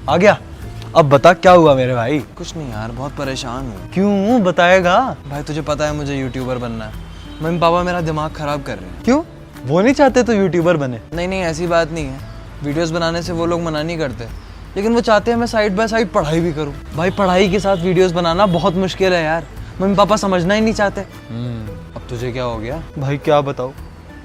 आ गया। अब बता क्या हुआ मेरे भाई? कुछ नहीं यार, बहुत परेशान हूँ। क्यों, बताएगा? भाई तुझे पता है मुझे यूट्यूबर बनना है। मम्मी पापा मेरा दिमाग खराब कर रहे हैं। क्यों, वो नहीं चाहते तो यूट्यूबर बने? नहीं ऐसी बात नहीं है। वीडियोस बनाने से वो लोग मना नहीं करते, लेकिन वो चाहते हैं मैं साइड बाय साइड पढ़ाई भी करूँ। भाई पढ़ाई के साथ वीडियोस बनाना बहुत मुश्किल है यार। मम्मी पापा समझना ही नहीं चाहते। अब तुझे क्या हो गया? भाई क्या बताऊँ,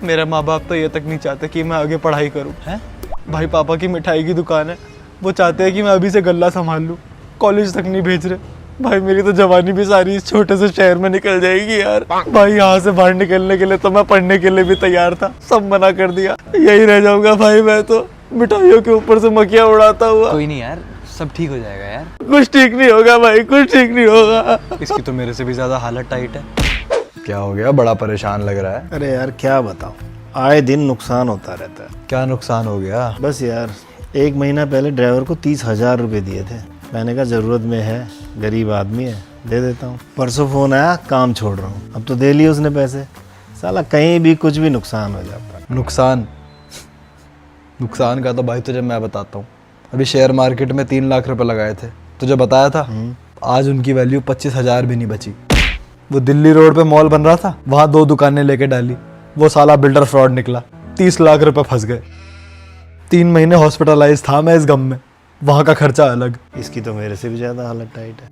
मेरे माँ बाप तो ये तक नहीं चाहते कि मैं आगे पढ़ाई करूँ। है भाई पापा की मिठाई की दुकान है, वो चाहते हैं कि मैं अभी से गल्ला संभाल लूँ। कॉलेज तक नहीं भेज रहे। भाई मेरी तो जवानी भी सारी इस छोटे से शहर में निकल जाएगी यार। भाई यहाँ से बाहर निकलने के लिए तो मैं पढ़ने के लिए भी तैयार था, सब मना कर दिया। यही रह जाऊंगा भाई मैं तो, मिठाइयों के ऊपर से मक्खियाँ उड़ाता हुआ। कोई नहीं यार, सब ठीक हो जाएगा यार। कुछ ठीक नहीं होगा भाई, कुछ ठीक नहीं होगा। इसकी तो मेरे से भी ज्यादा हालत टाइट है। क्या हो गया, बड़ा परेशान लग रहा है? अरे यार क्या बताऊं, आए दिन नुकसान होता रहता है। क्या नुकसान हो गया? बस यार 1 महीना पहले ड्राइवर को 30,000 रुपये दिए थे। मैंने कहा ज़रूरत में है, गरीब आदमी है, दे देता हूँ। परसों फ़ोन आया, काम छोड़ रहा हूँ। अब तो दे लिए उसने पैसे। साला कहीं भी कुछ भी नुकसान हो जाता है। नुकसान का तो भाई तुझे मैं बताता हूँ। अभी शेयर मार्केट में 3 लाख रुपए लगाए थे, तुझे बताया था। आज उनकी वैल्यू 25,000 भी नहीं बची। वो दिल्ली रोड पे मॉल बन रहा था, वहाँ 2 दुकानें लेके डाली, वो साला बिल्डर फ्रॉड निकला। 30 लाख रुपए फंस गए। 3 महीने हॉस्पिटलाइज था मैं इस गम में, वहाँ का खर्चा अलग। इसकी तो मेरे से भी ज़्यादा हालत टाइट है।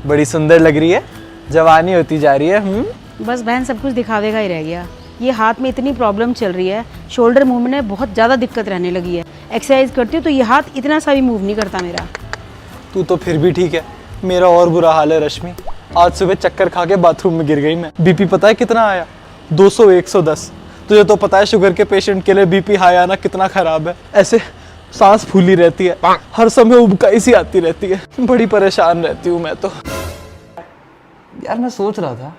बड़ी सुंदर लग रही है, जवानी होती जा रही है। बस बहन सब कुछ दिखावे का ही रह गया। ये हाथ में इतनी प्रॉब्लम चल रही है, शोल्डर मूवमेंट में बहुत ज़्यादा दिक्कत रहने लगी है। एक्सरसाइज करती हूँ तो ये हाथ इतना सा भी मूव नहीं करता मेरा। तू तो फिर भी ठीक है, मेरा और बुरा हाल है रश्मि। आज सुबह चक्कर खा के बाथरूम में गिर गई मैं। बीपी पता है कितना आया? 200 110। तुझे तो पता है शुगर के पेशेंट के लिए बीपी हाई आना कितना खराब है। ऐसे सांस फूली रहती है, हर समय उबकाई सी आती रहती है। बड़ी परेशान रहती हूँ मैं तो। यार मैं सोच रहा था,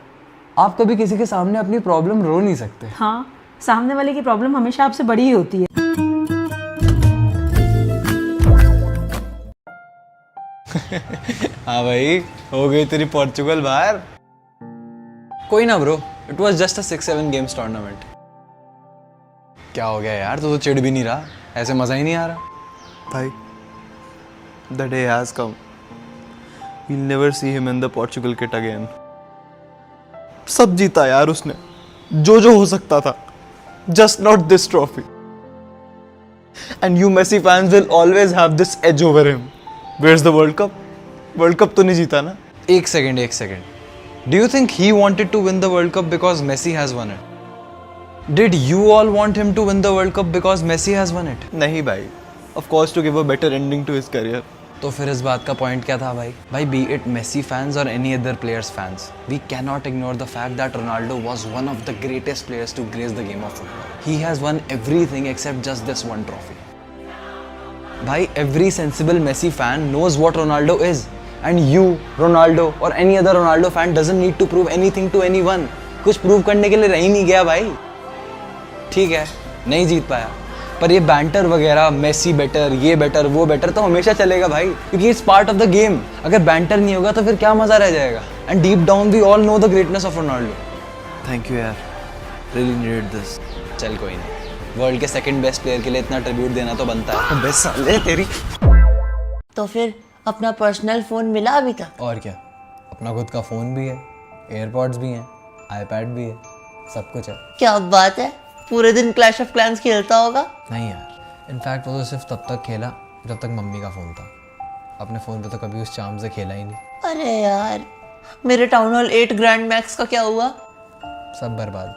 आप कभी किसी के सामने अपनी प्रॉब्लम रो नहीं सकते। हाँ, सामने वाले की प्रॉब्लम हमेशा आपसे बड़ी ही होती है। हाँ भाई, हो गई तेरी पोर्चुगल बाहर। कोई ना bro, it was just a 6-7 games tournament. क्या हो गया यार, तू तो चिढ़ भी नहीं रहा, ऐसे मजा ही नहीं आ रहा। भाई, the day has come. We'll never see him in the Portugal kit again. सब जीता यार उसने, जो हो सकता था, just not this trophy. And you Messi fans will always have this edge over him. Where's the World Cup? World Cup तो नहीं जीता ना? एक second. Do you think he wanted to win the World Cup because Messi has won it? Did you all want him to win the World Cup because Messi has won it? नहीं भाई, of course to give a better ending to his career. तो फिर इस बात का point क्या था भाई? Be it Messi fans or any other players fans, we cannot ignore the fact that Ronaldo was one of the greatest players to grace the game of football. He has won everything except just this one trophy. भाई, every sensible Messi fan knows what Ronaldo is, and you, Ronaldo or any other Ronaldo fan doesn't need to prove anything to anyone. कुछ prove करने के लिए रह ही नहीं गया भाई। ठीक है, नहीं जीत पाया, पर ये बैंटर वगैरह, मेसी बेटर, ये बेटर, वो बेटर तो हमेशा चलेगा भाई, क्योंकि it's part of the game. अगर बैंटर नहीं होगा तो फिर क्या मजा रह जाएगा। And deep down we all know the greatness of Ronaldo. Thank you यार, really needed this. चल कोई नहीं, वर्ल्ड के सेकंड बेस्ट प्लेयर के लिए इतना ट्रिब्यूट देना तो बनता है। बेस्ट साले तेरी। तो फिर अपना पर्सनल फ़ोन मिला अभी तक? और क्या, अपना खुद का फ़ोन भी है, एयरपॉड्स भी हैं, आईपैड भी है, सब कुछ है। क्या बात है, पूरे दिन क्लैश ऑफ क्लैंस खेलता होगा? नहीं यार, इनफैक्ट वो तो सिर्फ तब तक खेला जब तक मम्मी का फ़ोन था। अपने फ़ोन पे तो कभी उस चार्म से खेला ही नहीं। अरे यार, मेरे टाउन हॉल 8 ग्रैंड मैक्स का क्या हुआ? सब बर्बाद।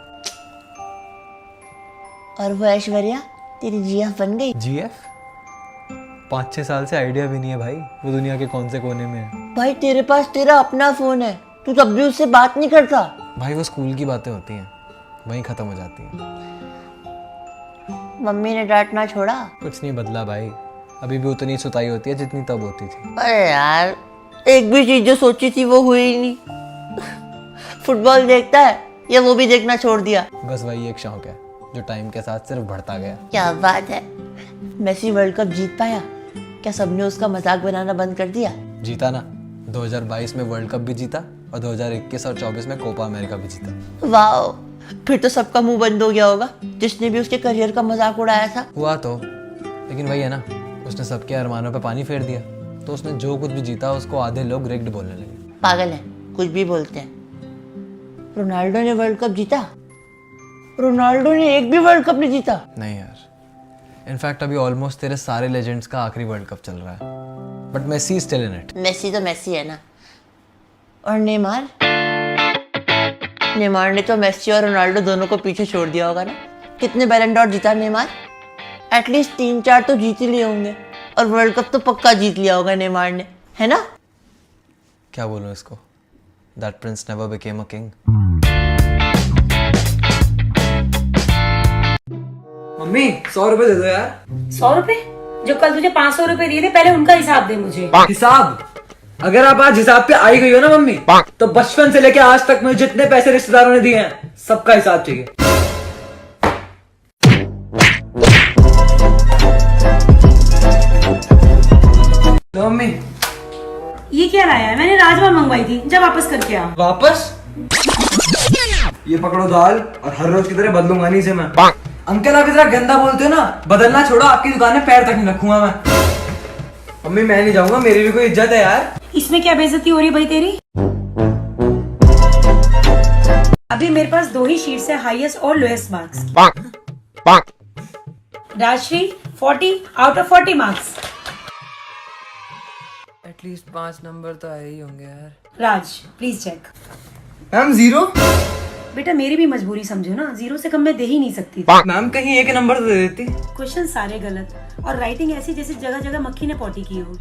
और वो ऐश्वर्या तेरी जीएफ बन गई? GF? 5-6 साल से आइडिया भी नहीं है भाई, वो दुनिया के कौन से कोने में है। भाई तेरे पास तेरा अपना फ़ोन है, तू तब भी उससे बात नहीं करता? भाई वो स्कूल की बातें होती हैं, वहीं ख़त्म हो जाती हैं। मम्मी ने डांटना छोड़ा? कुछ नहीं बदला भाई, अभी भी उतनी सुताई होती है जितनी तब होती थी। अरे यार, एक भी चीज़ जो सोची थी वो हुई ही नहीं। फुटबॉल देखता है या वो भी देखना छोड़ दिया? बस वही एक शौक है जो टाइम के साथ सिर्फ बढ़ता गया। क्या बात है, मेसी वर्ल्ड कप जीत पाया? क्या सबने उसका मजाक बनाना बंद कर दिया? जीता ना, 2022 में वर्ल्ड कप भी जीता और 2021 और 24 में कोपा अमेरिका भी जीता। वाह, फिर तो सबका मुंह बंद हो गया होगा जिसने भी उसके करियर का मजाक उड़ाया था। हुआ तो, लेकिन वही है ना, उसने सबके अरमानों पे पानी फेर दिया, तो उसने जो कुछ भी जीता उसको आधे लोग रिग्ड बोलने लगे। पागल है, कुछ भी बोलते हैं। रोनाल्डो ने वर्ल्ड कप जीता? रोनाल्डो ने एक भी वर्ल्ड कप नहीं जीता। नहीं यार, इनफैक्ट अभी ऑलमोस्ट तेरे सारे लेजेंड्स का आखिरी वर्ल्ड कप चल रहा है, but Messi still in it. Messi तो मेसी है ना। और नेमार? नेमार ने तो मेसी और रोनाल्डो दोनों को पीछे छोड़ दिया होगा ना। कितने बैलन डॉर जीता नेमार? एटलीस्ट 3-4 तो जीत ही लिए होंगे, और वर्ल्ड कप तो पक्का जीत लिया होगा नेमार ने, है ना? क्या बोलूं इसको, that Prince never became a king. Mummy 100 रुपए दे दो यार। 100 रुपए? जो कल तुझे 500 रुपए दिए थे, पहले उनका हिसाब दे मुझे। हिसाब? अगर आप आज हिसाब पे आई गई हो ना मम्मी, तो बचपन से लेके आज तक मुझे जितने पैसे रिश्तेदारों ने दिए हैं सबका हिसाब चाहिए। तो मम्मी ये क्या लाया है? मैंने राजमा मंगवाई थी, जब वापस करके आ। वापस? ये पकड़ो दाल, और हर रोज की तरह बदलूंगा नहीं इसे मैं। अंकल आप इतना गंदा बोलते हो ना, बदलना छोड़ो, आपकी दुकान में पैर तक नहीं रखूंगा मैं। मम्मी मैं नहीं जाऊंगा, मेरी भी कोई इज्जत है यार। इसमें क्या बेइज्जती हो रही है भाई तेरी? अभी मेरे पास 2 ही शीट्स है, हाईएस्ट और lowest marks. Rajshree 40 out of 40 marks. At least 5 number तो आए ही होंगे यार। Raj please check. मैम 0? बेटा मेरी भी मजबूरी समझो ना, 0 से कम मैं दे ही नहीं सकती। मैम कहीं एक नंबर तो दे देती। क्वेश्चन सारे गलत, और राइटिंग ऐसी जैसे जगह जगह मक्खी ने पॉटी की हो।